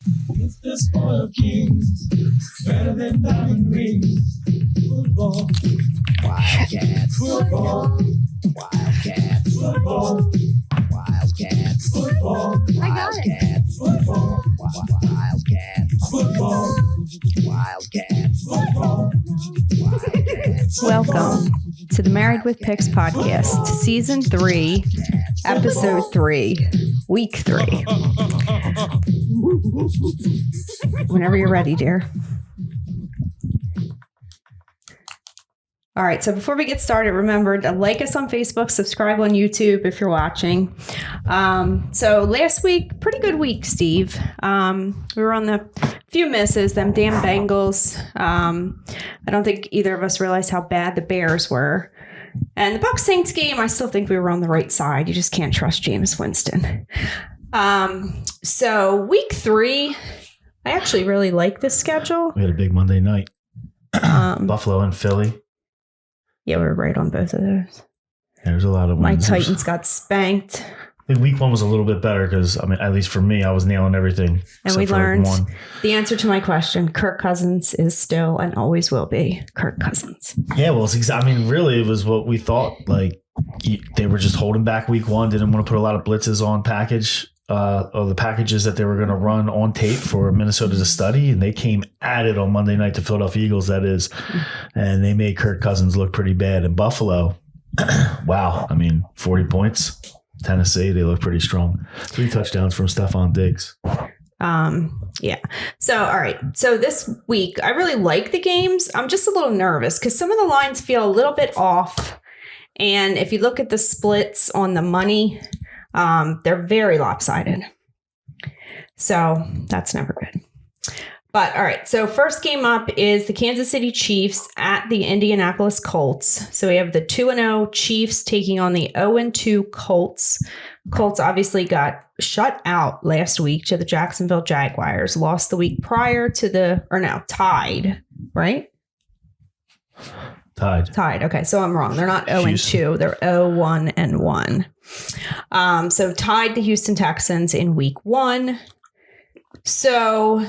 It's the sport of kings, better than diamond rings. Football, Wildcats, football, Wildcats, football, Wildcats, football, I got it. Wildcats, football, Wildcats, football, Wildcats, football. Wildcats. Welcome to the Married with Picks podcast, season 3, episode 3, week 3. Whenever you're ready, dear. All right, so before we get started, remember to like us on Facebook, subscribe on YouTube if you're watching. So last week, pretty good week, Steve. We were on the few misses, them damn Bengals. I don't think either of us realized how bad the Bears were. And the Bucs-Saints game, I still think we were on the right side. You just can't trust Jameis Winston. So week 3, I actually really like this schedule. We had a big Monday night. Buffalo and Philly. Yeah, we were right on both of those. There's a lot of My wins. Titans got spanked. I think week 1 was a little bit better because, I mean, at least for me, I was nailing everything. And we except for learned one. the answer to my question. Kirk Cousins is still and always will be Kirk Cousins. Yeah, well, I mean, really, it was what we thought. Like, they were just holding back week 1, didn't want to put a lot of blitzes on or the packages that they were going to run on tape for Minnesota to study, and they came at it on Monday night, the Philadelphia Eagles, that is, and they made Kirk Cousins look pretty bad. In Buffalo, wow, I mean, 40 points. Tennessee, they look pretty strong. 3 touchdowns from Stephon Diggs. Yeah. So, all right. So this week, I really like the games. I'm just a little nervous because some of the lines feel a little bit off. And if you look at the splits on the money, they're very lopsided. So that's never good. But all right. So first game up is the Kansas City Chiefs at the Indianapolis Colts. So we have the 2-0 Chiefs taking on the 0-2 Colts. Colts obviously got shut out last week to the Jacksonville Jaguars. Lost the week prior to tied, right? Tied. Okay, so I'm wrong. They're not 0-2. They're 0-1-1. So tied the Houston Texans in week 1. So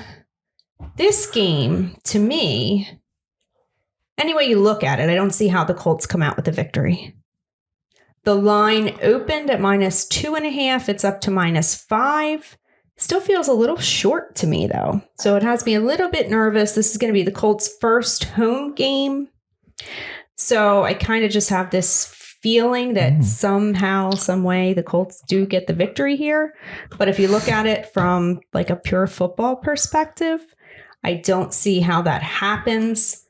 this game, to me, any way you look at it, I don't see how the Colts come out with a victory. The line opened at -2.5. It's up to -5. Still feels a little short to me, though. So it has me a little bit nervous. This is going to be the Colts' first home game. So I kind of just have this feeling that somehow, some way, the Colts do get the victory here. But if you look at it from like a pure football perspective, I don't see how that happens.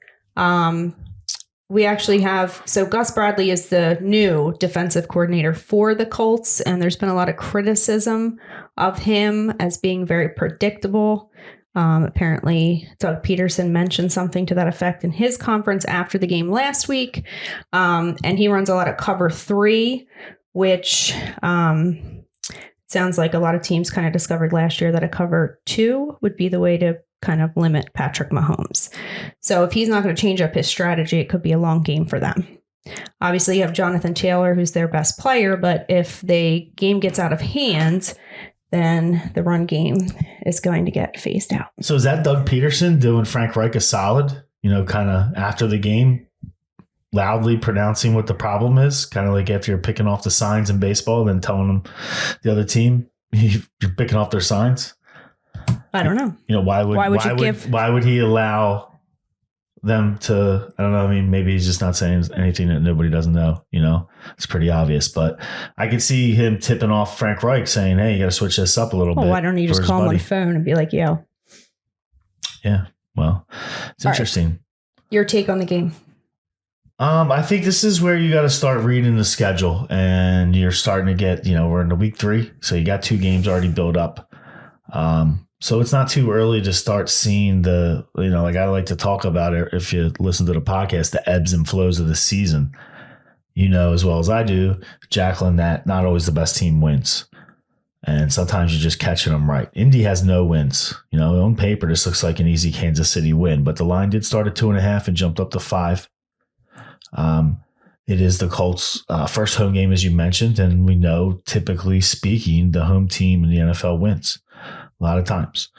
We actually have, so Gus Bradley is the new defensive coordinator for the Colts, and there's been a lot of criticism of him as being very predictable. Apparently, Doug Peterson mentioned something to that effect in his conference after the game last week. And he runs a lot of cover 3, which sounds like a lot of teams kind of discovered last year that a cover 2 would be the way to kind of limit Patrick Mahomes. So if he's not going to change up his strategy, it could be a long game for them. Obviously, you have Jonathan Taylor, who's their best player, but if the game gets out of hand, then the run game is going to get phased out. So is that Doug Peterson doing Frank Reich a solid, kind of after the game, loudly pronouncing what the problem is? Kind of like after you're picking off the signs in baseball, then telling them the other team you're picking off their signs? I don't know. Why would he allow them to, I don't know. I mean, maybe he's just not saying anything that nobody doesn't know, it's pretty obvious, but I could see him tipping off Frank Reich saying, hey, you got to switch this up a little bit. Why don't you just call him on the phone and be like, yo. Yeah. Well, it's interesting. Right. Your take on the game. I think this is where you got to start reading the schedule, and you're starting to get, we're into week 3. So you got 2 games already built up. So it's not too early to start seeing the, like I like to talk about it, if you listen to the podcast, the ebbs and flows of the season. As well as I do, Jaclyn, that not always the best team wins. And sometimes you're just catching them right. Indy has no wins. On paper, this looks like an easy Kansas City win, but the line did start at 2.5 and jumped up to 5. It is the Colts' first home game, as you mentioned, and we know, typically speaking, the home team in the NFL wins a lot of times.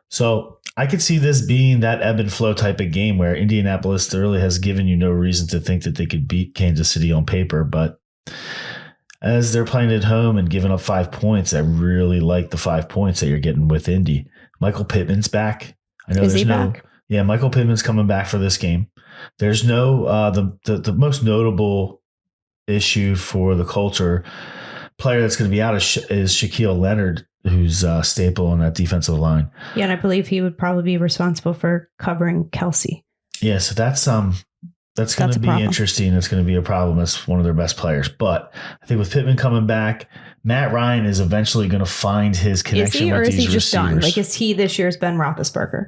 So I could see this being that ebb and flow type of game where Indianapolis really has given you no reason to think that they could beat Kansas City on paper. But as they're playing at home and giving up 5 points, I really like the 5 points that you're getting with Indy. Michael Pittman's back. I know Is there's he no. back? Yeah, Michael Pittman's coming back for this game. There's no the most notable issue for the culture player that's going to be out is Shaquille Leonard, who's a staple on that defensive line. Yeah, and I believe he would probably be responsible for covering Kelsey. Yeah, so that's going to be interesting. It's going to be a problem. That's one of their best players. But I think with Pittman coming back, Matt Ryan is eventually going to find his connection with these receivers. Is he just done? Like, is he this year's Ben Roethlisberger?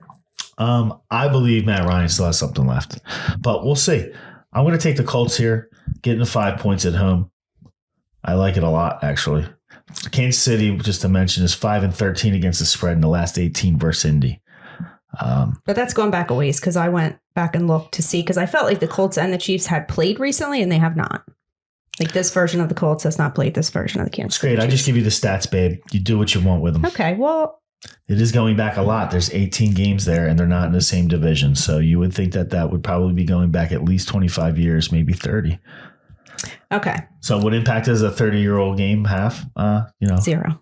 I believe Matt Ryan still has something left, but we'll see. I'm going to take the Colts here, getting the 5 points at home. I like it a lot, actually. Kansas City, just to mention, is 5-13 against the spread in the last 18 versus Indy. But that's going back a ways because I went back and looked to see because I felt like the Colts and the Chiefs had played recently and they have not. Like this version of the Colts has not played this version of the Kansas City Chiefs. Great. I just give you the stats, babe. You do what you want with them. Okay. Well, it is going back a lot. There's 18 games there and they're not in the same division. So you would think that would probably be going back at least 25 years, maybe 30. Okay. So what impact is a 30-year-old game have? 0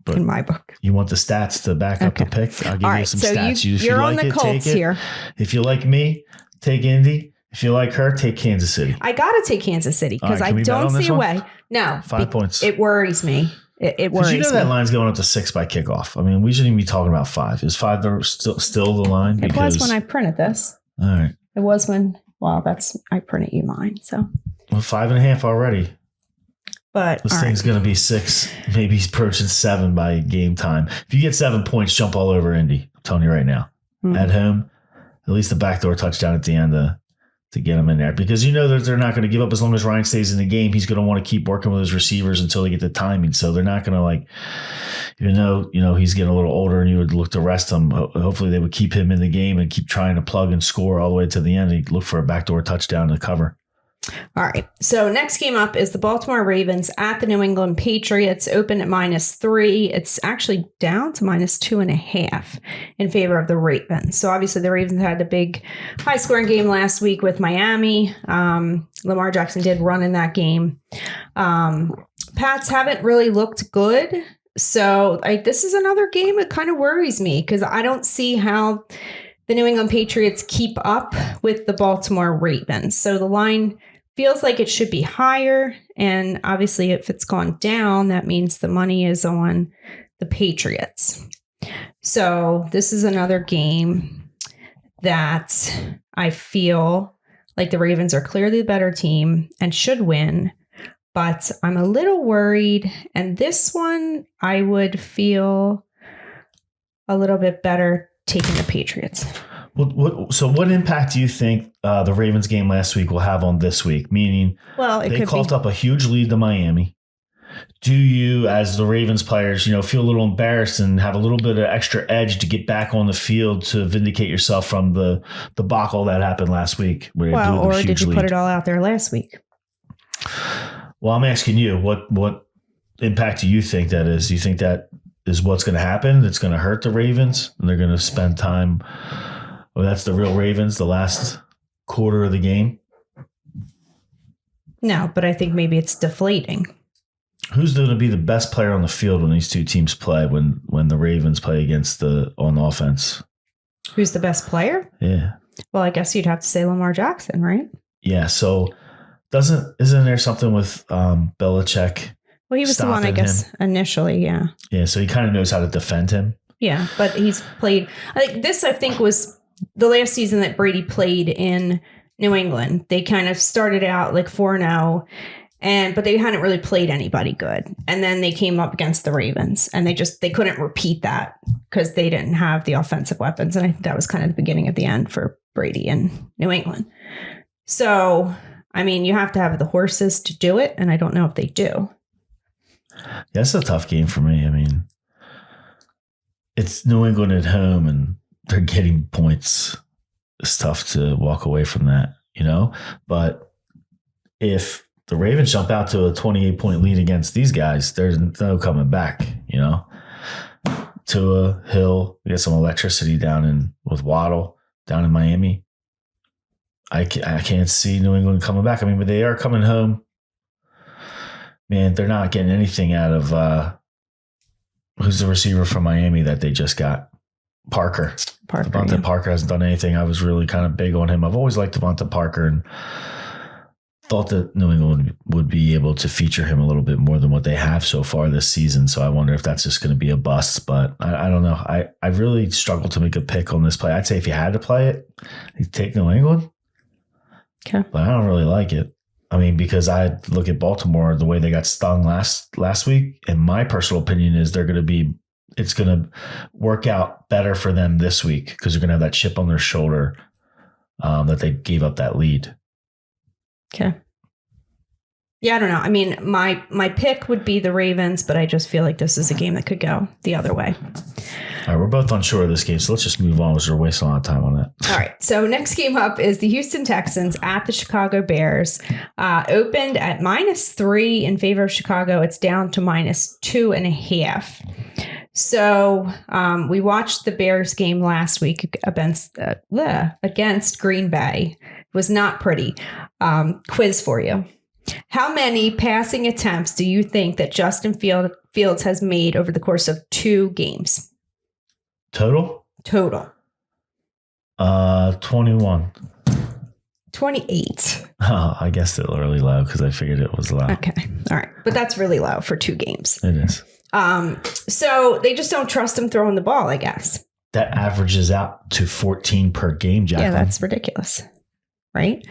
in my book. You want the stats to back up the pick? I'll give you some stats. If you're you on like the Colts here. If you like me, take Indy. If you like her, take Kansas City. I got to take Kansas City because I don't see a way. No. 5 points. It worries me. It worries me. Did you know that line's going up to 6 by kickoff? I mean, we shouldn't even be talking about 5. Is 5 still the line? It was when I printed this. All right. It was when, I printed you mine. So. Well, 5.5 already. But this thing's going to be 6, maybe approaching 7 by game time. If you get 7 points, jump all over Indy. I'm telling you right now. At home, at least the backdoor touchdown at the end to get them in there. Because you know that they're not going to give up as long as Ryan stays in the game. He's going to want to keep working with his receivers until they get the timing. So they're not going to even though he's getting a little older and you would look to rest him, hopefully they would keep him in the game and keep trying to plug and score all the way to the end and look for a backdoor touchdown to cover. All right. So next game up is the Baltimore Ravens at the New England Patriots, open at -3. It's actually down to -2.5 in favor of the Ravens. So obviously the Ravens had a big high scoring game last week with Miami. Lamar Jackson did run in that game. Pats haven't really looked good. So this is another game that kind of worries me because I don't see how the New England Patriots keep up with the Baltimore Ravens. So the line feels like it should be higher. And obviously, if it's gone down, that means the money is on the Patriots. So this is another game that I feel like the Ravens are clearly the better team and should win. But I'm a little worried. And this one, I would feel a little bit better taking the Patriots. So what impact do you think the Ravens game last week will have on this week? Meaning, they coughed up a huge lead to Miami. Do you, as the Ravens players, feel a little embarrassed and have a little bit of extra edge to get back on the field to vindicate yourself from the debacle that happened last week? Or did you put it all out there last week? Well, I'm asking you, what impact do you think that is? Do you think that is what's going to happen? It's going to hurt the Ravens and they're going to spend time. Well, that's the real Ravens, the last quarter of the game. No, but I think maybe it's deflating. Who's going to be the best player on the field when these two teams play, when the Ravens play against on offense? Who's the best player? Yeah. Well, I guess you'd have to say Lamar Jackson, right? Yeah. So isn't there something with Belichick? Well, he was the one, I guess, initially. Yeah. Yeah. So he kind of knows how to defend him. Yeah. But he's played. I think was the last season that Brady played in New England. They kind of started out like 4-0, but they hadn't really played anybody good. And then they came up against the Ravens, and they couldn't repeat that because they didn't have the offensive weapons. And I think that was kind of the beginning of the end for Brady in New England. So, I mean, you have to have the horses to do it, and I don't know if they do. Yeah, it's a tough game for me. I mean, it's New England at home, and they're getting points. It's tough to walk away from that, But if the Ravens jump out to a 28-point lead against these guys, there's no coming back, Tua, Hill, get some electricity with Waddle down in Miami. I can't see New England coming back. I mean, but they are coming home. Man, they're not getting anything out of who's the receiver from Miami that they just got? Parker. Devontae Parker hasn't done anything. I was really kind of big on him. I've always liked Devontae Parker and thought that New England would be able to feature him a little bit more than what they have so far this season. So I wonder if that's just going to be a bust. But I don't know. I really struggled to make a pick on this play. I'd say if you had to play it, you'd take New England. Okay. But I don't really like it. I mean, because I look at Baltimore, the way they got stung last week, and my personal opinion is it's going to work out better for them this week because they're going to have that chip on their shoulder that they gave up that lead. Okay. Yeah, I don't know. I mean, my pick would be the Ravens, but I just feel like this is a game that could go the other way. All right, we're both unsure of this game, so let's just move on because we're wasting a lot of time on that. All right, so next game up is the Houston Texans at the Chicago Bears. Opened at -3 in favor of Chicago. It's down to -2.5. So we watched the Bears game last week against Green Bay. It was not pretty. Quiz for you. How many passing attempts do you think that Justin Fields has made over the course of 2 games? Total? 21. 28. Oh, I guess they're really low because I figured it was low. Okay. All right. But that's really low for 2 games. It is. So they just don't trust him throwing the ball, I guess. That averages out to 14 per game, Jaclyn. Yeah, that's ridiculous. Right?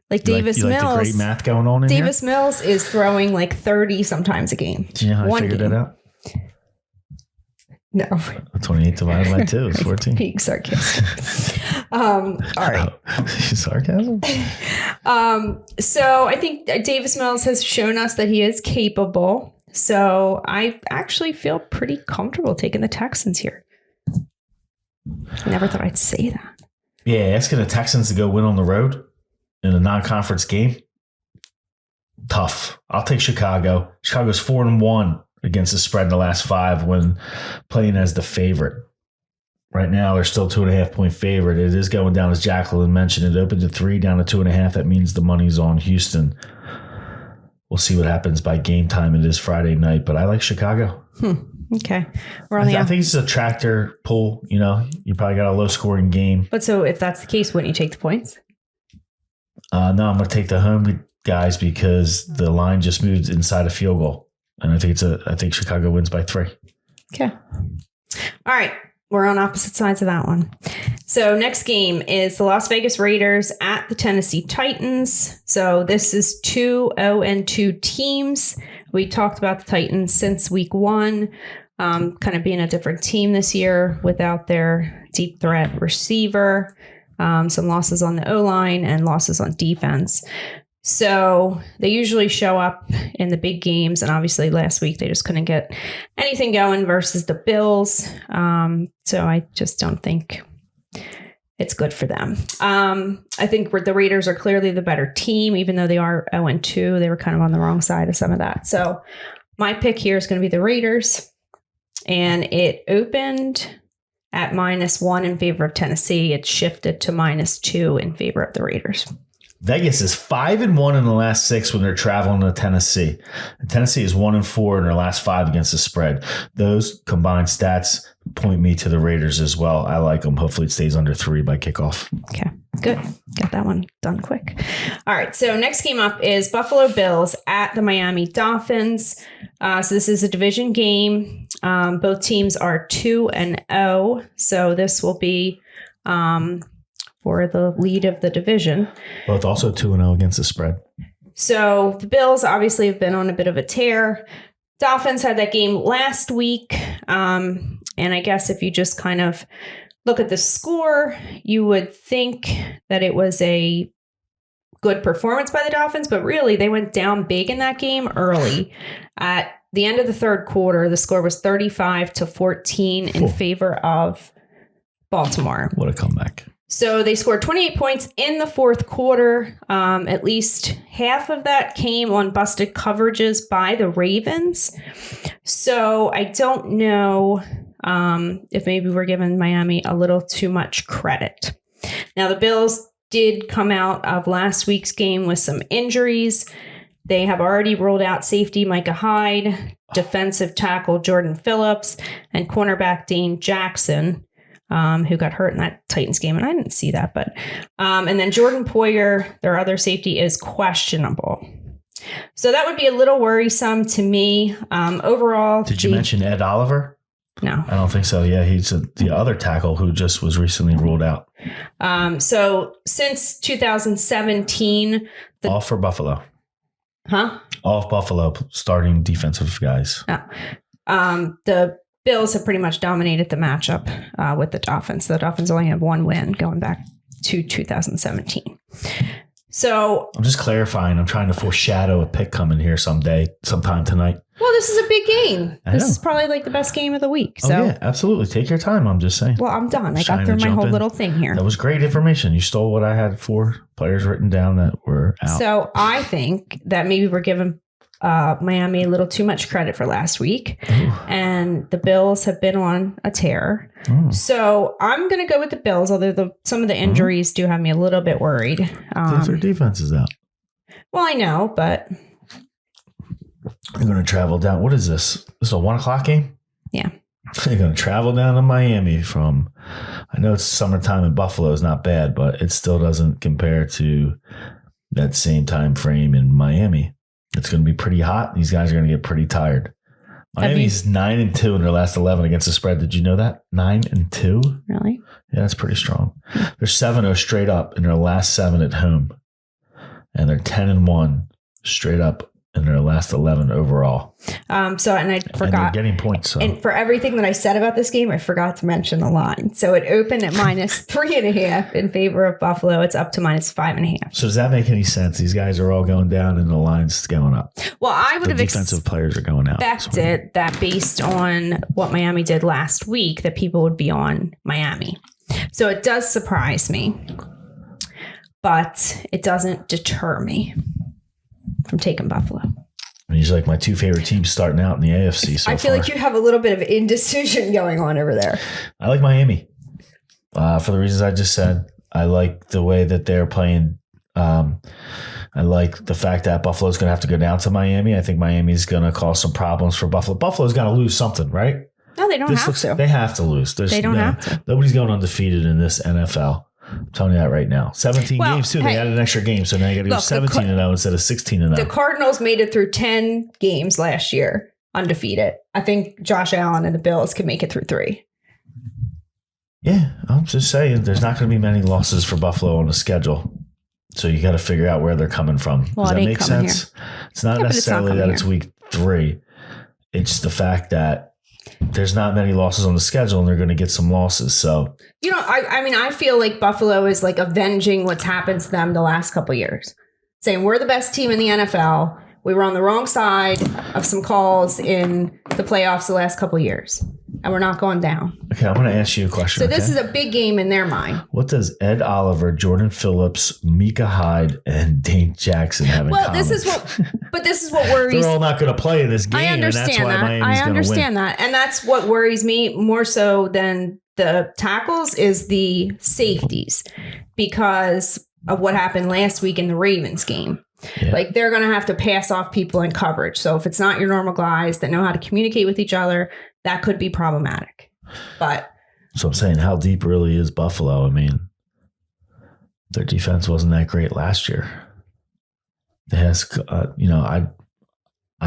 Like Davis you Mills. Like the great math going on in Davis here? Mills is throwing like 30 sometimes a game. Do you know how I figured that out? No. 28 divided by 2 is 14. Being sarcastic. All right. Sarcasm? So I think Davis Mills has shown us that he is capable. So I actually feel pretty comfortable taking the Texans here. Never thought I'd say that. Yeah, asking the Texans to go win on the road in a non-conference game. Tough. I'll take Chicago. Chicago's 4-1 against the spread in the last 5 when playing as the favorite. Right now, they're still 2.5-point favorite. It is going down, as Jaclyn mentioned. It opened to 3, down to 2.5. That means the money's on Houston. We'll see what happens by game time. It is Friday night, but I like Chicago. Okay. I think it's a tractor pull. You know, you probably got a low-scoring game. But so if that's the case, wouldn't you take the points? No, I'm going to take the home guys because the line just moved inside a field goal. And I think Chicago wins by 3. Okay. All right. We're on opposite sides of that one. So next game is the Las Vegas Raiders at the Tennessee Titans. So this is 2-0-2 teams. We talked about the Titans since week 1, kind of being a different team this year without their deep threat receiver, some losses on the O-line and losses on defense. So they usually show up in the big games. And obviously last week they just couldn't get anything going versus the Bills. So I just don't think it's good for them. I think the Raiders are clearly the better team, even though they are 0-2. They were kind of on the wrong side of some of that. So my pick here is going to be the Raiders. And it opened at -1 in favor of Tennessee. It shifted to -2 in favor of the Raiders. Vegas is 5-1 in the last 6 when they're traveling to Tennessee. And Tennessee is 1-4 in their last 5 against the spread. Those combined stats point me to the Raiders as well. I like them. Hopefully it stays under 3 by kickoff. Okay, good. Got that one done quick. All right, so next game up is Buffalo Bills at the Miami Dolphins. So this is a division game. Both teams are 2-0. So this will be for the lead of the division. Both also 2-0 against the spread. So the Bills obviously have been on a bit of a tear. Dolphins had that game last week. And I guess if you just kind of look at the score, you would think that it was a good performance by the Dolphins, but really they went down big in that game early. At the end of the third quarter, the score was 35-14 in favor of Baltimore. What a comeback. So they scored 28 points in the fourth quarter. At least half of that came on busted coverages by the Ravens. So I don't know if maybe we're giving Miami a little too much credit. Now, the Bills did come out of last week's game with some injuries. They have already ruled out safety Micah Hyde, defensive tackle Jordan Phillips, and cornerback Dane Jackson, who got hurt in that Titans game. And I didn't see that. And then Jordan Poyer, their other safety, is questionable. So that would be a little worrisome to me. Overall. Did you mention Ed Oliver? No. I don't think so. Yeah, he's the other tackle who just was recently ruled out. So since 2017. All for Buffalo. Huh? All of Buffalo starting defensive guys. The Bills have pretty much dominated the matchup with the Dolphins. The Dolphins only have one win going back to 2017. So I'm just clarifying. I'm trying to foreshadow a pick coming here sometime tonight. Well, this is a big game. This is probably like the best game of the week. So yeah, absolutely. Take your time. I'm just saying. Well, I'm done. I got through my whole little thing here. That was great information. You stole what I had for players written down that were out. So I think that maybe we're giving Miami a little too much credit for last week. Ooh. And the Bills have been on a tear. So I'm going to go with the Bills, although some of the injuries do have me a little bit worried. Their defense is out. Well, I know, but they're going to travel down. What is this? This is a 1:00 game? Yeah. They're going to travel down to Miami from, I know it's summertime in Buffalo is not bad, but it still doesn't compare to that same time frame in Miami. It's going to be pretty hot. These guys are going to get pretty tired. Miami's 9-2 in their last 11 against the spread. Did you know that? 9-2? Really? Yeah, that's pretty strong. They're 7-0 straight up in their last 7 at home. And they're 10-1 straight up in their last 11 overall. And I forgot. And they're getting points. So. And for everything that I said about this game, I forgot to mention the line. So it opened at -3.5 in favor of Buffalo. It's up to -5.5. So does that make any sense? These guys are all going down and the line's going up. Well, I would have defensive players are going out. expected that based on what Miami did last week, that people would be on Miami. So it does surprise me, but it doesn't deter me from taking Buffalo. And he's like my two favorite teams starting out in the AFC so I feel far. like you have a little bit of indecision going on over there. I like Miami for the reasons I just said. I like the way that they're playing. I like the fact that Buffalo's going to have to go down to Miami. I think Miami's going to cause some problems for Buffalo. Buffalo's got to lose something, right? No, they don't have to. They have to lose. They don't have to. Nobody's going undefeated in this NFL. I'm telling you that right now. 17 games, too. They added an extra game, so now you got to go 17-0 instead of 16-0. The Cardinals made it through 10 games last year, undefeated. I think Josh Allen and the Bills can make it through 3. Yeah, I'm just saying there's not going to be many losses for Buffalo on the schedule. So you got to figure out where they're coming from. Well, Does that make sense? Here. It's not necessarily that it's week 3. It's the fact that there's not many losses on the schedule and they're going to get some losses. So, I feel like Buffalo is like avenging what's happened to them the last couple of years, saying we're the best team in the NFL. We were on the wrong side of some calls in the playoffs the last couple of years, and we're not going down. Okay, I'm going to ask you a question. So this is a big game in their mind. What does Ed Oliver, Jordan Phillips, Micah Hyde, and Dane Jackson have in common? This is what worries. They're all not going to play in this game. I understand and that's why that. Miami's I understand that, and that's what worries me more so than the tackles is the safeties because of what happened last week in the Ravens game. Yeah. Like they're going to have to pass off people in coverage. So if it's not your normal guys that know how to communicate with each other, that could be problematic. But so I'm saying, how deep really is Buffalo? I mean, their defense wasn't that great last year. It has, I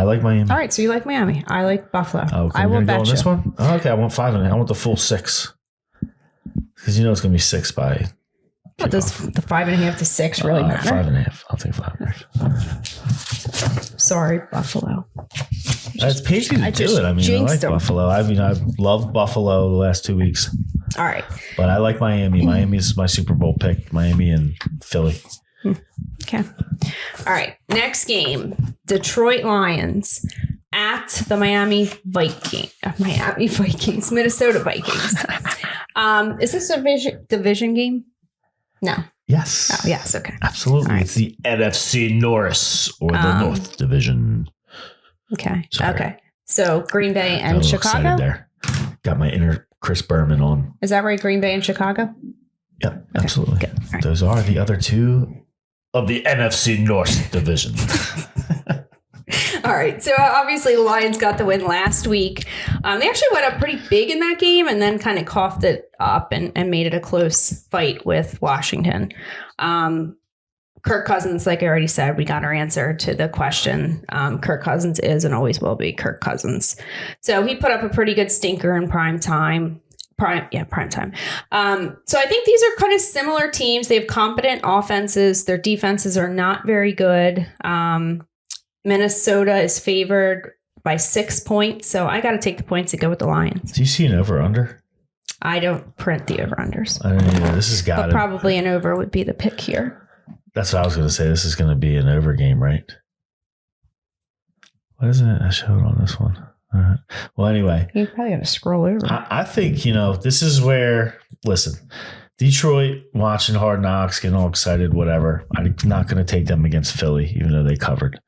like Miami. All right, so you like Miami. I like Buffalo. Oh, I will bet on you. This one? Oh, okay, I want 5.5. I want the full 6 because it's going to be 6 by. What does the 5.5 to 6 really matter? 5.5. I'll take 5.5. Sorry, Buffalo. It's painful to do it. I mean, I like Buffalo. I mean, I've loved Buffalo the last 2 weeks. All right. But I like Miami. Miami's my Super Bowl pick. Miami and Philly. Okay. All right. Next game. Detroit Lions at the Minnesota Vikings. Is this a division game? No. Yes. Oh, yes. Okay. Absolutely. Right. It's the NFC North or the North Division. Okay. Sorry. Okay. So Green Bay and Chicago. There. got my inner Chris Berman on. Is that right? Green Bay and Chicago? Yeah, absolutely. Good. All right. Those are the other two of the NFC North division. All right. So obviously the Lions got the win last week. They actually went up pretty big in that game and then kind of coughed it up and made it a close fight with Washington. Kirk Cousins, like I already said, we got our answer to the question. Kirk Cousins is and always will be Kirk Cousins. So he put up a pretty good stinker in prime time. Prime time. So I think these are kind of similar teams. They have competent offenses. Their defenses are not very good. Minnesota is favored by 6 points. So I got to take the points and go with the Lions. Do you see an over-under? I don't print the over-unders. I don't either. This has got But probably an over would be the pick here. That's what I was going to say. This is going to be an over game, right? What is it? I showed on this one. All right. Well, anyway. You probably got to scroll over. I think, this is where, listen, Detroit watching Hard Knocks, getting all excited, whatever. I'm not going to take them against Philly, even though they covered.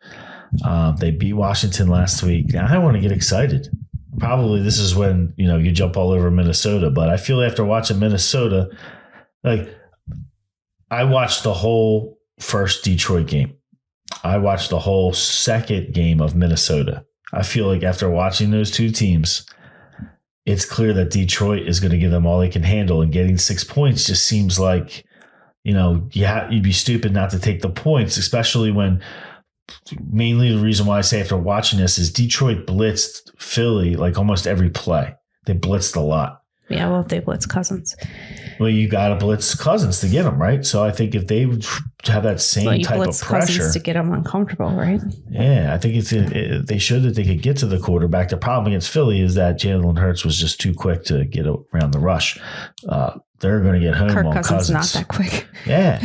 They beat Washington last week. Now, I want to get excited. Probably this is when, you jump all over Minnesota. But I feel after watching Minnesota, I watched the whole first Detroit game. I watched the whole second game of Minnesota. I feel like after watching those two teams, it's clear that Detroit is going to give them all they can handle, and getting 6 points just seems like, you'd be stupid not to take the points, especially when mainly the reason why I say after watching this is Detroit blitzed Philly like almost every play. They blitzed a lot. Yeah, well, if they blitz Cousins. Well, you got to blitz Cousins to get them, right? So I think if they would have that same type of pressure. Cousins to get them uncomfortable, right? Yeah, I think they showed that they could get to the quarterback. The problem against Philly is that Jalen Hurts was just too quick to get around the rush. They're going to get home Kirk on Cousins. Cousins. Not that quick. Yeah.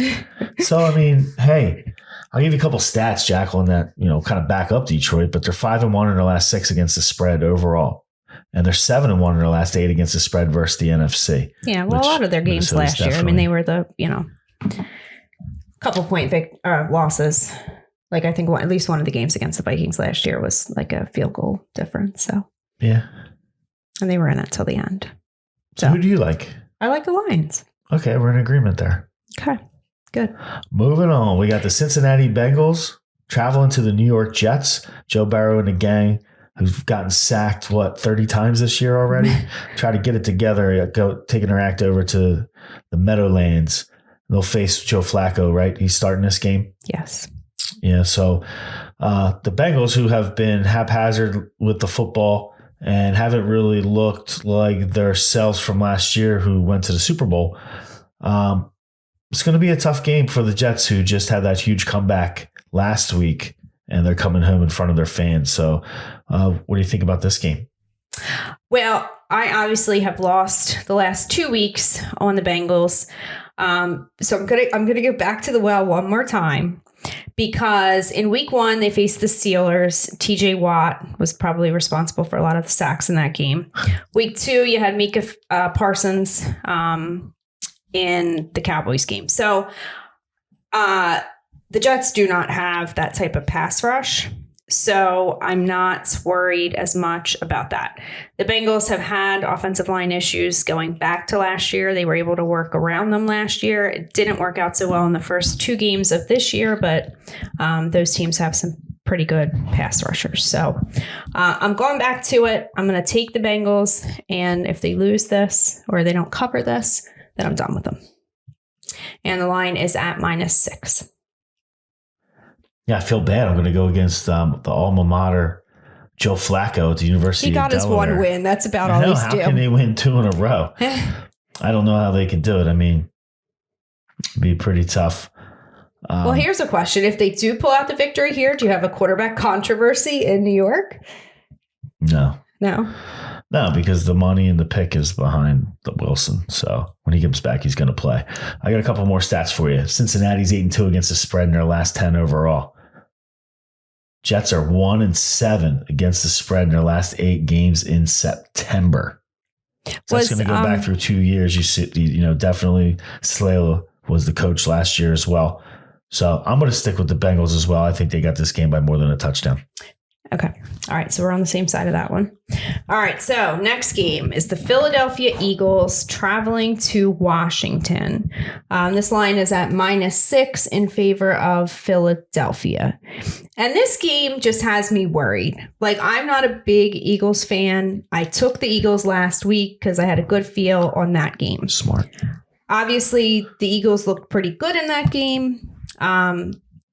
So, hey, I'll give you a couple stats, Jaclyn, that, kind of back up Detroit, but they're 5-1 in their last 6 against the spread overall. And they're 7-1 in their last 8 against the spread versus the NFC. Yeah, well, a lot of their games last year. I mean, they were the, couple point losses. Like, I think at least one of the games against the Vikings last year was like a field goal difference. So, yeah. And they were in it till the end. So who do you like? I like the Lions. Okay, we're in agreement there. Okay, good. Moving on. We got the Cincinnati Bengals traveling to the New York Jets. Joe Burrow and the gang, who've gotten sacked, 30 times this year already? Try to get it together, taking their act over to the Meadowlands. They'll face Joe Flacco, right? He's starting this game? Yes. Yeah, so the Bengals, who have been haphazard with the football and haven't really looked like their selves from last year who went to the Super Bowl, it's going to be a tough game for the Jets, who just had that huge comeback last week, and they're coming home in front of their fans. So what do you think about this game? Well, I obviously have lost the last 2 weeks on the Bengals. So I'm gonna go back to the well one more time, because in week 1 they faced the Steelers. TJ Watt was probably responsible for a lot of the sacks in that game. Week 2 you had Micah Parsons in the Cowboys game. So the Jets do not have that type of pass rush. So I'm not worried as much about that. The Bengals have had offensive line issues going back to last year. They were able to work around them last year. It didn't work out so well in the first 2 games of this year, but those teams have some pretty good pass rushers. So I'm going back to it. I'm going to take the Bengals, and if they lose this or they don't cover this, then I'm done with them. And the line is at -6. Yeah, I feel bad. I'm going to go against the alma mater, Joe Flacco at the University of Delaware. He got his 1 win. That's about all he's doing. How can they win 2 in a row? I don't know how they can do it. I mean, it'd be pretty tough. Well, here's a question. If they do pull out the victory here, do you have a quarterback controversy in New York? No. No, because the money and the pick is behind the Wilson. So when he comes back, he's going to play. I got a couple more stats for you. Cincinnati's 8-2 against the spread in their last 10 overall. Jets are 1-7 against the spread in their last 8 games in September. So that's going to go back through 2 years. You see, definitely Slayla was the coach last year as well. So I'm going to stick with the Bengals as well. I think they got this game by more than a touchdown. Okay. All right. So we're on the same side of that one. All right. So next game is the Philadelphia Eagles traveling to Washington. This line is at -6 in favor of Philadelphia. And this game just has me worried. Like, I'm not a big Eagles fan. I took the Eagles last week because I had a good feel on that game. Smart. Obviously, the Eagles looked pretty good in that game.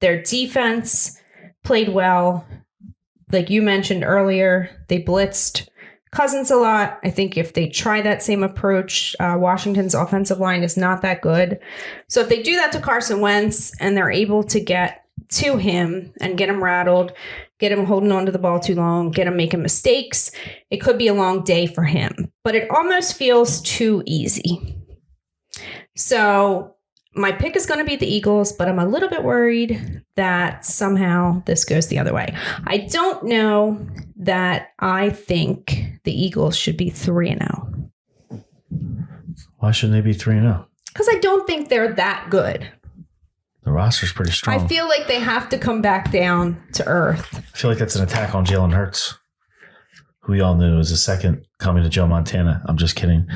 Their defense played well. Like you mentioned earlier, they blitzed Cousins a lot. I think if they try that same approach, Washington's offensive line is not that good. So if they do that to Carson Wentz and they're able to get to him and get him rattled, get him holding on to the ball too long, get him making mistakes, it could be a long day for him. But it almost feels too easy. So my pick is going to be the Eagles, but I'm a little bit worried that somehow this goes the other way. I don't know that I think the Eagles should be 3-0. Why shouldn't they be 3-0? Because I don't think they're that good. The roster's pretty strong. I feel like they have to come back down to earth. I feel like that's an attack on Jalen Hurts, who we all knew was the second coming to Joe Montana. I'm just kidding.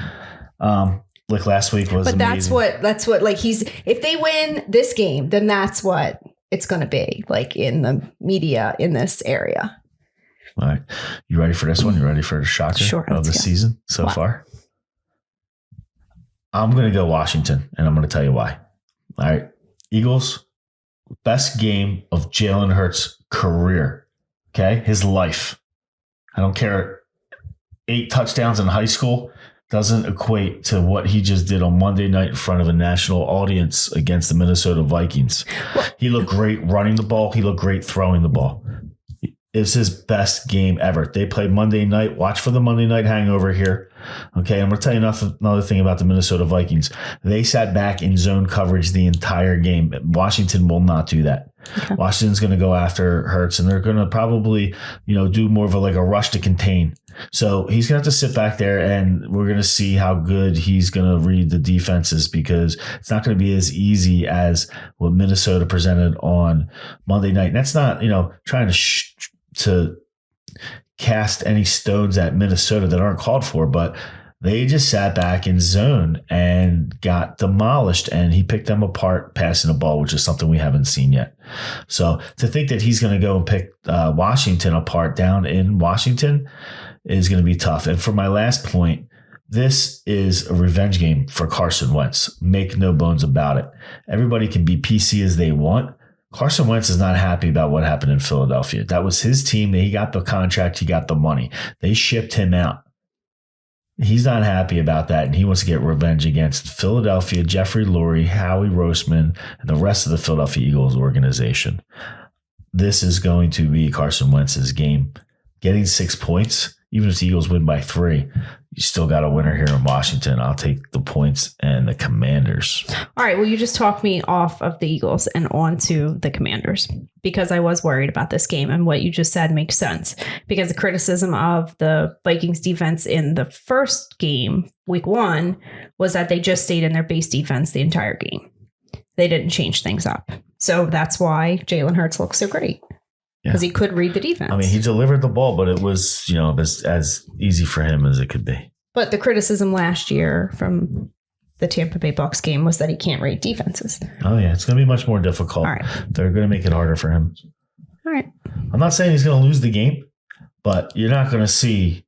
Like last week was but amazing. that's what like if they win this game, then that's what it's going to be like in the media in this area. All right. You ready for this one? You ready for the shocker of the season so far? I'm going to go Washington, and I'm going to tell you why. All right. Eagles, best game of Jalen Hurts' career. Okay? His life. I don't care. 8 touchdowns in high school doesn't equate to what he just did on Monday night in front of a national audience against the Minnesota Vikings. He looked great running the ball. He looked great throwing the ball. It's his best game ever. They played Monday night. Watch for the Monday night hangover here. Okay, I'm going to tell you another thing about the Minnesota Vikings. They sat back in zone coverage the entire game. Washington will not do that. Okay. Washington's going to go after Hurts, and they're going to probably, do more of a rush to contain. So he's going to have to sit back there, and we're going to see how good he's going to read the defenses, because it's not going to be as easy as what Minnesota presented on Monday night. And that's not, trying to cast any stones at Minnesota that aren't called for, but they just sat back in zone and got demolished, and he picked them apart passing the ball, which is something we haven't seen yet. So to think that he's going to go and pick Washington apart down in Washington is going to be tough. And for my last point, this is a revenge game for Carson Wentz. Make no bones about it. Everybody can be PC as they want. Carson Wentz is not happy about what happened in Philadelphia. That was his team. He got the contract. He got the money. They shipped him out. He's not happy about that, and he wants to get revenge against Philadelphia, Jeffrey Lurie, Howie Roseman, and the rest of the Philadelphia Eagles organization. This is going to be Carson Wentz's game. Getting 6 points, even if the Eagles win by 3, you still got a winner here in Washington. I'll take the points and the Commanders. All right. Well, you just talked me off of the Eagles and onto the Commanders, because I was worried about this game, and what you just said makes sense, because the criticism of the Vikings defense in the first game, week 1, was that they just stayed in their base defense the entire game. They didn't change things up. So that's why Jalen Hurts looks so great. Because he could read the defense. I mean, he delivered the ball, but it was, as easy for him as it could be. But the criticism last year from the Tampa Bay Bucs game was that he can't read defenses. Oh, yeah. It's going to be much more difficult. All right. They're going to make it harder for him. All right. I'm not saying he's going to lose the game, but you're not going to see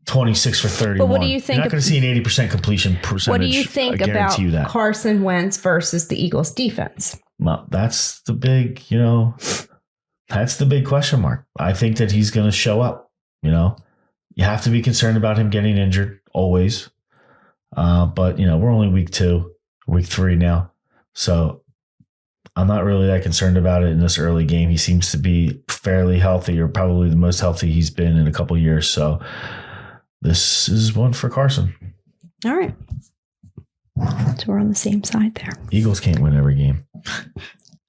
26 for 31. But what do you think? You're not going to see an 80% completion percentage. What do you think about Carson Wentz versus the Eagles defense? Well, that's the big, that's the big question mark. I think that he's going to show up. You have to be concerned about him getting injured always. But, we're only week 2, week 3 now. So I'm not really that concerned about it in this early game. He seems to be fairly healthy, or probably the most healthy he's been in a couple of years. So this is one for Carson. All right. So we're on the same side there. Eagles can't win every game.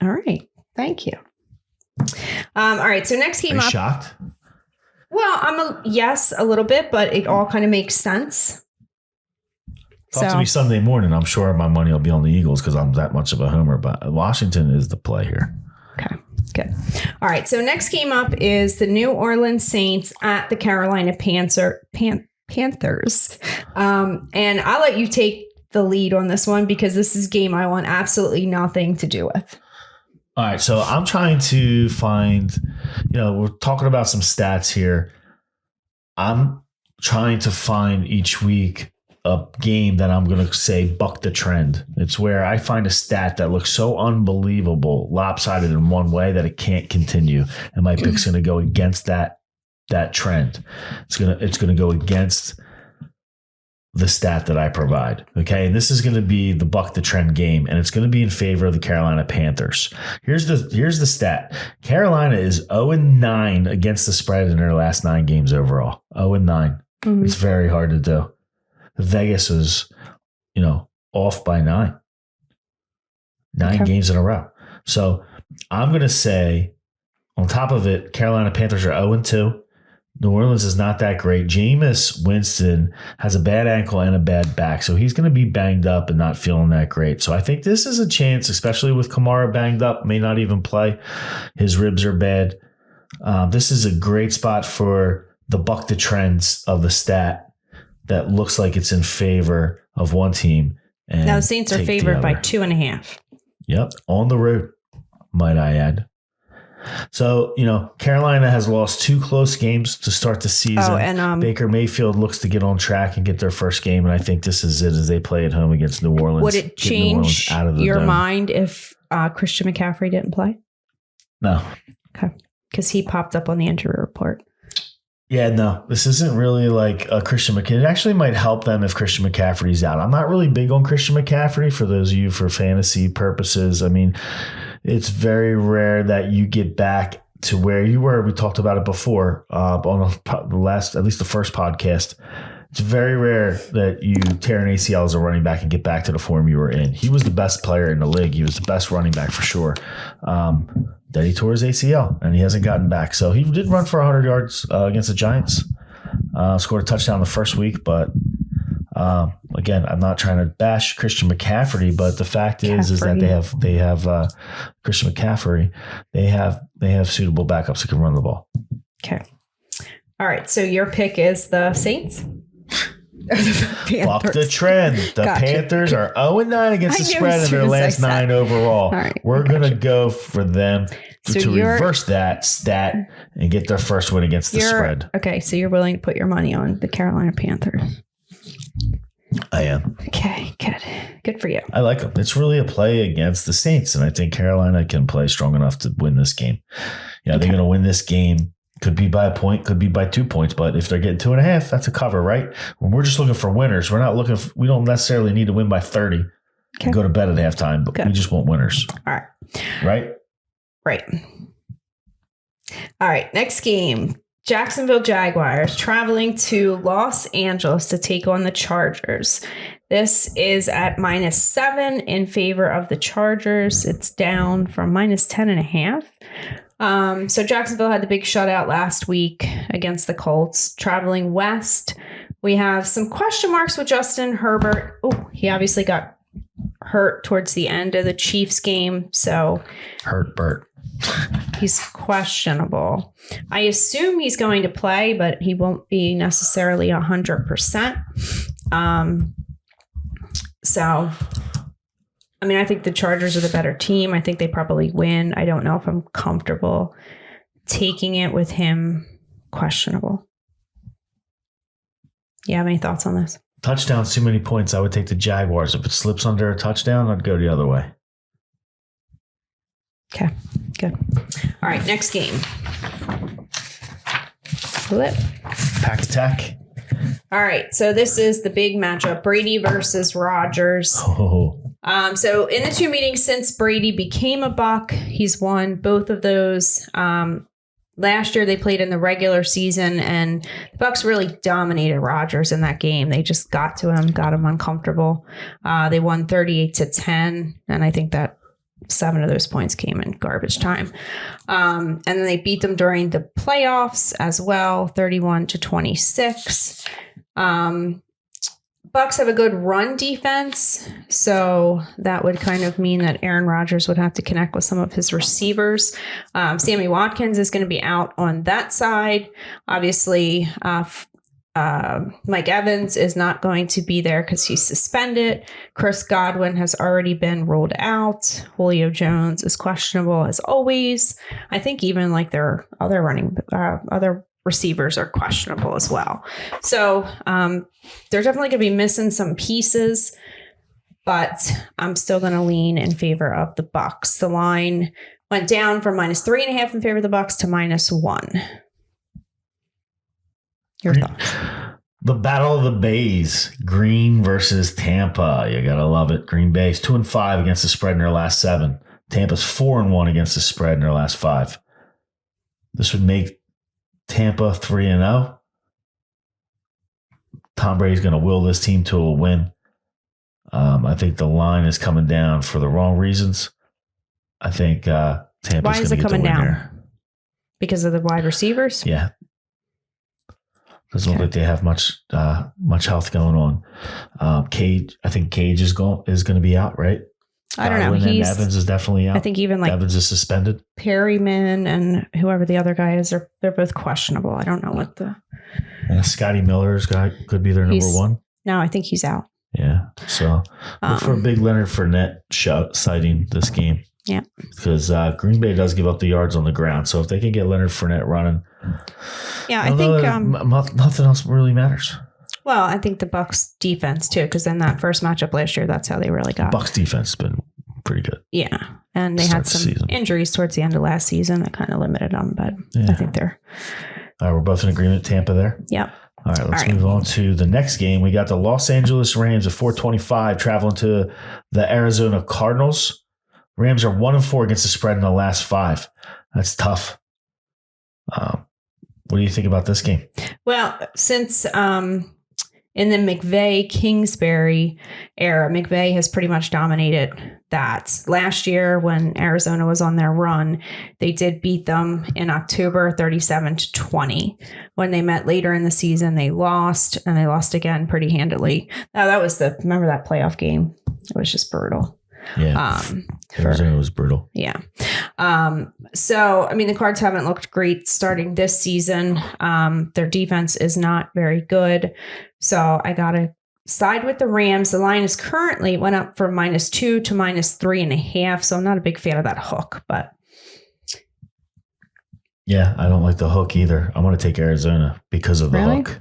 All right. Thank you. All right. So next game Are you up. shocked? Well, yes, a little bit, but it all kind of makes sense. Talk to me Sunday morning. I'm sure my money will be on the Eagles because I'm that much of a homer. But Washington is the play here. Okay. Good. All right. So next game up is the New Orleans Saints at the Carolina Panthers. And I'll let you take the lead on this one because this is a game I want absolutely nothing to do with. All right. So I'm trying to find, we're talking about some stats here. I'm trying to find each week a game that I'm going to say buck the trend. It's where I find a stat that looks so unbelievable, lopsided in one way that it can't continue. And my pick's going to go against that trend. It's going to go against the stat that I provide. Okay. And this is going to be the buck the trend game, and it's going to be in favor of the Carolina Panthers. Here's the stat. Carolina is 0-9 against the spread in their last 9 games overall. 0-9. It's very hard to do. Vegas was, off by 9 games in a row. So I'm going to say on top of it, Carolina Panthers are 0-2. New Orleans is not that great. Jameis Winston has a bad ankle and a bad back, so he's going to be banged up and not feeling that great. So I think this is a chance, especially with Kamara banged up, may not even play. His ribs are bad. This is a great spot for the buck the trends of the stat that looks like it's in favor of one team. And now the Saints are favored by 2.5. Yep, on the road, might I add. So, Carolina has lost 2 close games to start the season. Oh, and Baker Mayfield looks to get on track and get their first game, and I think this is it as they play at home against New Orleans. Would it change your dome. mind if Christian McCaffrey didn't play? No. Okay. Because he popped up on the injury report. Yeah, no, this isn't really like a Christian McCaffrey. It actually might help them if Christian McCaffrey's out. I'm not really big on Christian McCaffrey for those of you for fantasy purposes. I mean, it's very rare that you get back to where you were. We talked about it before on at least the first podcast. It's very rare that you tear an ACL as a running back and get back to the form you were in. He was the best player in the league. He was the best running back for sure. Then he tore his ACL and he hasn't gotten back. So he did run for 100 yards against the Giants. Scored a touchdown the first week, but again, I'm not trying to bash Christian McCaffrey, but the fact is that they have Christian McCaffrey. They have suitable backups who can run the ball. Okay. All right. So your pick is the Saints? Buck the trend. The Panthers are 0-9 against the spread in their last 9 overall. Right, we're going to go for them to reverse that stat and get their first win against the spread. Okay, so you're willing to put your money on the Carolina Panthers. I am. Okay, good for you. I like them. It's really a play against the Saints, and I think Carolina can play strong enough to win this game. They're going to win this game. Could be by a point, could be by 2 points, but if they're getting 2.5, that's a cover, right? When we're just looking for winners, we don't necessarily need to win by 30 and go to bed at halftime, but we just want winners. All right. Right? All right. Next game. Jacksonville Jaguars traveling to Los Angeles to take on the Chargers. This is at -7 in favor of the Chargers. It's down from -10.5. So Jacksonville had the big shutout last week against the Colts. Traveling west, we have some question marks with Justin Herbert. Oh, he obviously got hurt towards the end of the Chiefs game. So Herbert. He's questionable. I assume he's going to play, but he won't be necessarily 100%. So, I mean, I think the Chargers are the better team. I think they probably win. I don't know if I'm comfortable taking it with him questionable. You have any thoughts on this? Touchdowns, too many points. I would take the Jaguars. If it slips under a touchdown, I'd go the other way. Okay, good. All right, next game. Flip. Pack attack. All right, so this is the big matchup, Brady versus Rodgers. So in the 2 meetings since Brady became a Buck, he's won both of those. Last year they played in the regular season, and the Bucks really dominated Rodgers in that game. They just got to him, got him uncomfortable. They won 38-10, and I think that 7 of those points came in garbage time. And then they beat them during the playoffs as well, 31-26. Bucks have a good run defense, so that would kind of mean that Aaron Rodgers would have to connect with some of his receivers. Sammy Watkins is going to be out on that side. Obviously, Mike Evans is not going to be there because he's suspended. Chris Godwin has already been ruled out. Julio Jones is questionable as always. I think even like their other receivers are questionable as well. So they're definitely going to be missing some pieces, but I'm still going to lean in favor of the Bucks. The line went down from -3.5 in favor of the Bucks to -1. Your thoughts? The Battle of the Bays, Green versus Tampa. You gotta love it. Green Bay's 2-5 against the spread in their last 7. Tampa's 4-1 against the spread in their last 5. This would make Tampa 3-0. Tom Brady's going to will this team to a win. I think the line is coming down for the wrong reasons. I think Tampa's going to get the win. Why is it coming down? Here. Because of the wide receivers? Yeah. Doesn't look like they have much health going on. Cage, I think Cage is going to be out, right? I don't know. And Evans is definitely out. I think even like Evans is suspended. Perryman and whoever the other guy is, they're both questionable. I don't know what the. Scotty Miller's guy could be their number 1. No, I think he's out. Yeah. So look for a big Leonard Fournette sighting this game. Yeah. Because Green Bay does give up the yards on the ground. So if they can get Leonard Fournette running. Yeah, I think nothing else really matters. Well, I think the Bucks defense too, because in that first matchup last year, that's how they really got. Bucks defense has been pretty good. Yeah, and they had some injuries towards the end of last season that kind of limited them, but I think they're. All right, we're both in agreement. Tampa there. Yep. All right, let's move on to the next game. We got the Los Angeles Rams at 425 traveling to the Arizona Cardinals. Rams are 1-4 against the spread in the last 5. That's tough. What do you think about this game? Well, since in the McVay-Kingsbury era, McVay has pretty much dominated that. Last year, when Arizona was on their run, they did beat them in October 37-20. When they met later in the season, they lost, and they lost again pretty handily. Now, remember that playoff game? It was just brutal. Yeah. Arizona was brutal. Yeah. So, I mean, the Cards haven't looked great starting this season. Their defense is not very good. So I got to side with the Rams. The line is currently went up from -2 to -3.5. So I'm not a big fan of that hook, but. Yeah, I don't like the hook either. I'm going to take Arizona because of the hook.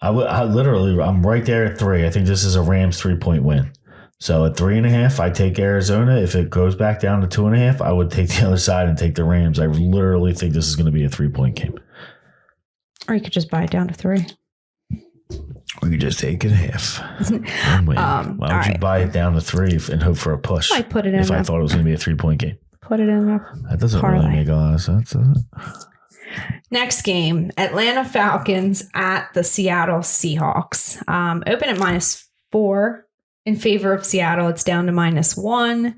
I'm right there at 3. I think this is a Rams 3-point win. So at 3.5, I take Arizona. If it goes back down to 2.5, I would take the other side and take the Rams. I literally think this is going to be a 3-point game. Or you could just buy it down to 3. We could just take it half. Why would you buy it down to 3 and hope for a push? I put it in. If I thought it was going to be a 3-point game. Put it in. That doesn't really make a lot of sense, does it? Next game, Atlanta Falcons at the Seattle Seahawks. Open at -4. In favor of Seattle, it's down to -1.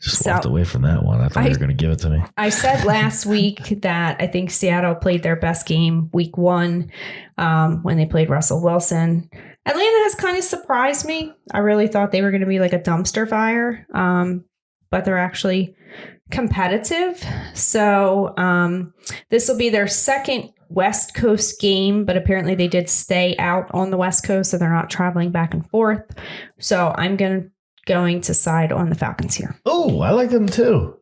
Just walked away from that one. I thought you were going to give it to me. I said last week that I think Seattle played their best game week 1 when they played Russell Wilson. Atlanta has kind of surprised me. I really thought they were going to be like a dumpster fire, but they're actually competitive. So this will be their second West Coast game, but apparently they did stay out on the West Coast, so they're not traveling back and forth. So I'm going to side on the Falcons here. Oh, I like them too.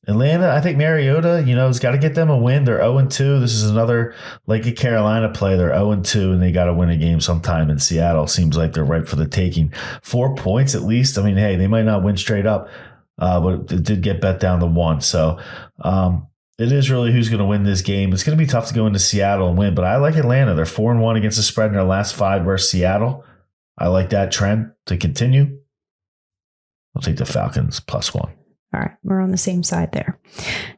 Atlanta, I think Mariota, has got to get them a win. They're 0-2. This is another, like a Carolina play. They're 0-2, and they got to win a game sometime in Seattle. Seems like they're ripe for the taking. 4 points at least. I mean, hey, they might not win straight up, but it did get bet down to 1. So, it is really who's going to win this game. It's going to be tough to go into Seattle and win, but I like Atlanta. They're 4-1 against the spread in their last 5 versus Seattle. I like that trend to continue. I'll take the Falcons +1. All right, we're on the same side there.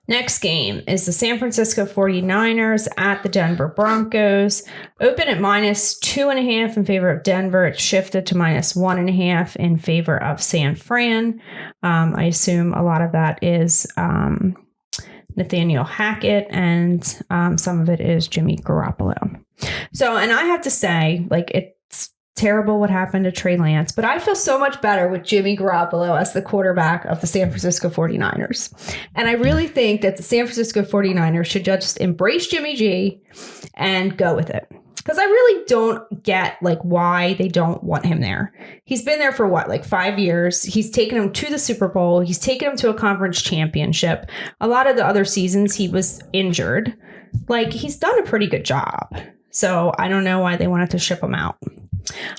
Next game is the San Francisco 49ers at the Denver Broncos. Open at -2.5 in favor of Denver. It shifted to -1.5 in favor of San Fran. I assume a lot of that is Nathaniel Hackett, and some of it is Jimmy Garoppolo. So, and I have to say, like, it's terrible what happened to Trey Lance, but I feel so much better with Jimmy Garoppolo as the quarterback of the San Francisco 49ers. And I really think that the San Francisco 49ers should just embrace Jimmy G and go with it. Because I really don't get like why they don't want him there. He's been there for what, like 5 years. He's taken him to the Super Bowl. He's taken him to a conference championship. A lot of the other seasons he was injured. Like, he's done a pretty good job. So I don't know why they wanted to ship him out.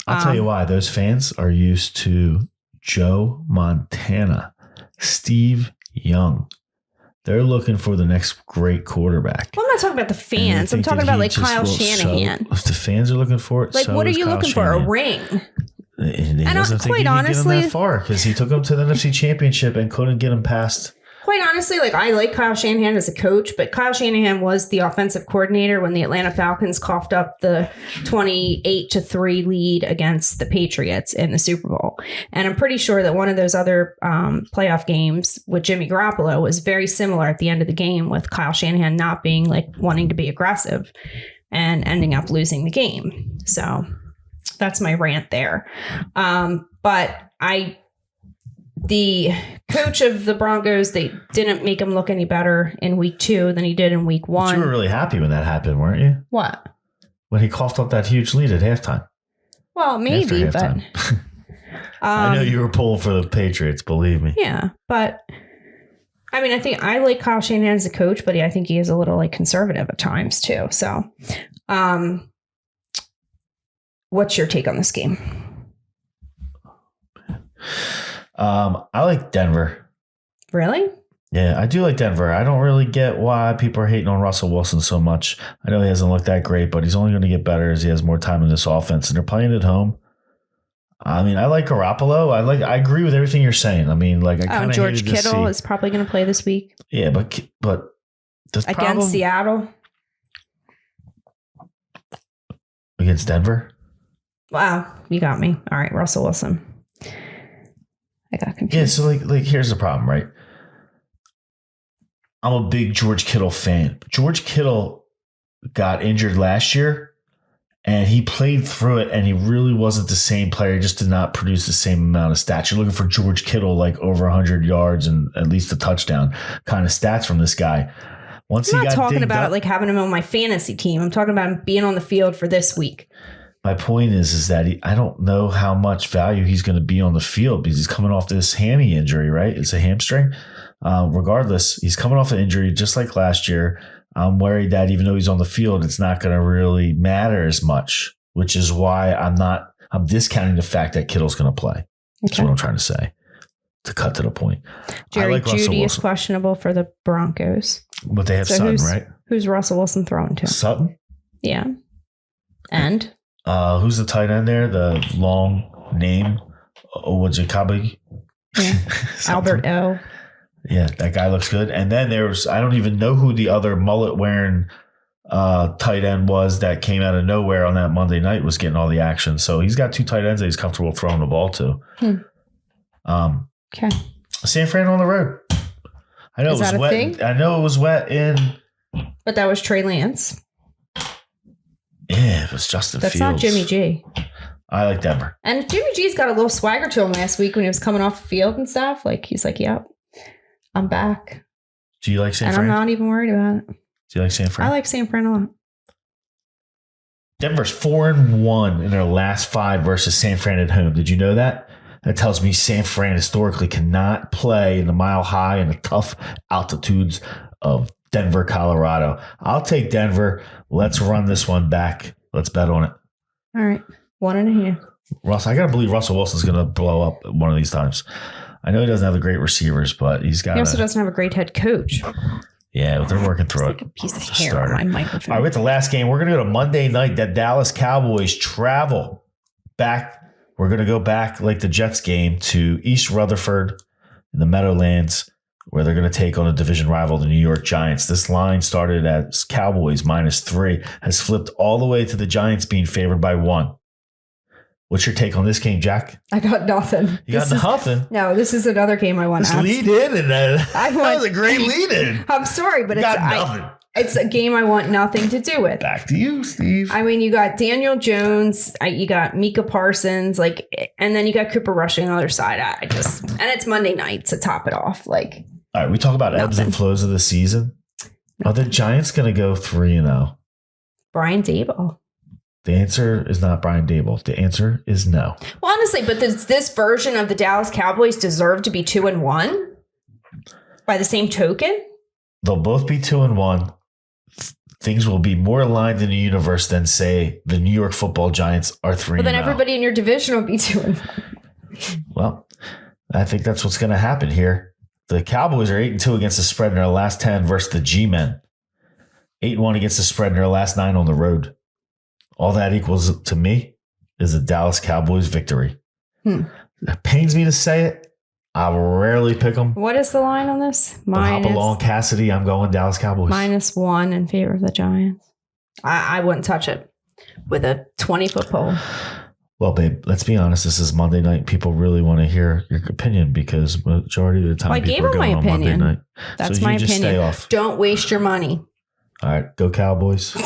I'll tell you why. Those fans are used to Joe Montana, Steve Young. They're looking for the next great quarterback. Well, I'm not talking about the fans. I'm talking about like Kyle Shanahan. If the fans are looking for it, like, what are you looking for? A ring? And quite honestly, that far because he took them to the NFC Championship and couldn't get them past. Quite honestly, like, I like Kyle Shanahan as a coach, but Kyle Shanahan was the offensive coordinator when the Atlanta Falcons coughed up the 28-3 lead against the Patriots in the Super Bowl. And I'm pretty sure that one of those other playoff games with Jimmy Garoppolo was very similar at the end of the game, with Kyle Shanahan not being like wanting to be aggressive and ending up losing the game. So that's my rant there. But the coach of the Broncos, they didn't make him look any better in week 2 than he did in week 1. But you were really happy when that happened, weren't you? What? When he coughed up that huge lead at halftime. Well, maybe, but I know you were pulling for the Patriots, believe me. Yeah, but I mean, I think I like Kyle Shanahan as a coach, but I think he is a little like conservative at times too. So, what's your take on this game? I like Denver. Really? Yeah, I do like Denver. I don't really get why people are hating on Russell Wilson so much. I know he hasn't looked that great, but he's only going to get better as he has more time in this offense. And they're playing at home. I mean, I like Garoppolo. I agree with everything you're saying. I mean, like, I kind of George Kittle is probably going to play this week. Yeah, but against Seattle, against Denver. Wow, you got me. All right, Russell Wilson. I got confused. Yeah, so like here's the problem, right? I'm a big George Kittle fan. George Kittle got injured last year, and he played through it, and he really wasn't the same player. He just did not produce the same amount of stats. You're looking for George Kittle, like over 100 yards and at least a touchdown kind of stats from this guy. I'm not talking about it like having him on my fantasy team. I'm talking about him being on the field for this week. My point is that I don't know how much value he's going to be on the field because he's coming off this hammy injury, right? It's a hamstring. Regardless, he's coming off an injury just like last year. I'm worried that even though he's on the field, it's not going to really matter as much, which is why I'm discounting the fact that Kittle's going to play. Okay. That's what I'm trying to say, to cut to the point. Jerry Jeudy is questionable for the Broncos. But they have Sutton, right? Who's Russell Wilson throwing to? Sutton? Yeah. And? Who's the tight end there? The long name? Owajikabi? Yeah. Albert O. Yeah, that guy looks good. And then I don't even know who the other mullet wearing tight end was that came out of nowhere on that Monday night, was getting all the action. So he's got 2 tight ends that he's comfortable throwing the ball to. Okay. San Fran on the road. I know it was wet. Thing? I know it was wet But that was Trey Lance. Yeah, it was Justin Fields. That's not Jimmy G. I like Denver. And Jimmy G's got a little swagger to him last week when he was coming off the field and stuff. Like, he's like, yep, I'm back. Do you like San Fran? And I'm not even worried about it. Do you like San Fran? I like San Fran a lot. Denver's 4-1 in their last 5 versus San Fran at home. Did you know that? That tells me San Fran historically cannot play in the mile high and the tough altitudes of Denver, Colorado. I'll take Denver. Let's run this one back. Let's bet on it. All right. 1.5. Russ, I got to believe Russell Wilson's going to blow up one of these times. I know he doesn't have the great receivers, but he's got. He also doesn't have a great head coach. Yeah, but they're working through it. Like a piece of hair on my microphone. All right, we got the last game. We're going to go to Monday night. That Dallas Cowboys travel back. We're going to go back like the Jets game to East Rutherford in the Meadowlands, where they're going to take on a division rival, the New York Giants. This line started at Cowboys -3, has flipped all the way to the Giants being favored by 1. What's your take on this game, Jack? I got nothing. You got nothing? No, this is another game I want to lead in, and that was a great lead in. I'm sorry, but got nothing. It's a game I want nothing to do with. Back to you, Steve. I mean, you got Daniel Jones, you got Micah Parsons, like, and then you got Cooper Rush on the other side. And it's Monday night to top it off. Like, all right, we talk about ebbs and flows of the season. Are the Giants going to go 3-0? Brian Daboll. The answer is not Brian Daboll. The answer is no. Well, honestly, but does this version of the Dallas Cowboys deserve to be 2-1? By the same token? They'll both be 2-1. Things will be more aligned in the universe than, say, the New York Football Giants are 3-0. Well, then everybody in your division will be 2-1. Well, I think that's what's going to happen here. The Cowboys are 8-2 against the spread in their last 10 versus the G-Men. 8-1 against the spread in their last 9 on the road. All that equals to me is a Dallas Cowboys victory. It pains me to say it. I rarely pick them. What is the line on this? Hop along, Cassidy. I'm going Dallas Cowboys. -1 in favor of the Giants. I wouldn't touch it with a 20-foot pole. Well, babe, let's be honest. This is Monday night. People really want to hear your opinion because majority of the time I people gave are him going my on Monday opinion. night. That's so my you just opinion. Stay off. Don't waste your money. All right, go Cowboys.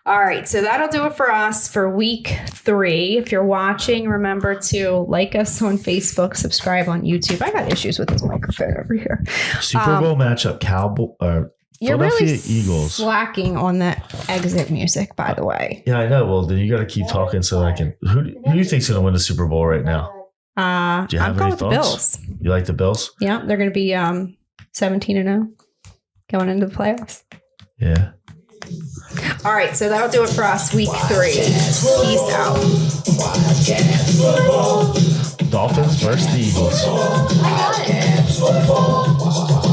All right, so that'll do it for us for week 3. If you're watching, remember to like us on Facebook, subscribe on YouTube. I got issues with this microphone over here. Super Bowl matchup, You're Philadelphia really Eagles. slacking on that exit music, by the way. Yeah, I know. Well, then you got to keep talking so I can. Who do you think's going to win the Super Bowl right now? Do you have I'm going any with the thoughts? Bills. You like the Bills? Yeah, they're going to be 17-0 going into the playoffs. Yeah. All right, so that'll do it for us, week 3. Peace out. Dolphins versus the Eagles.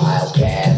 Wildcats.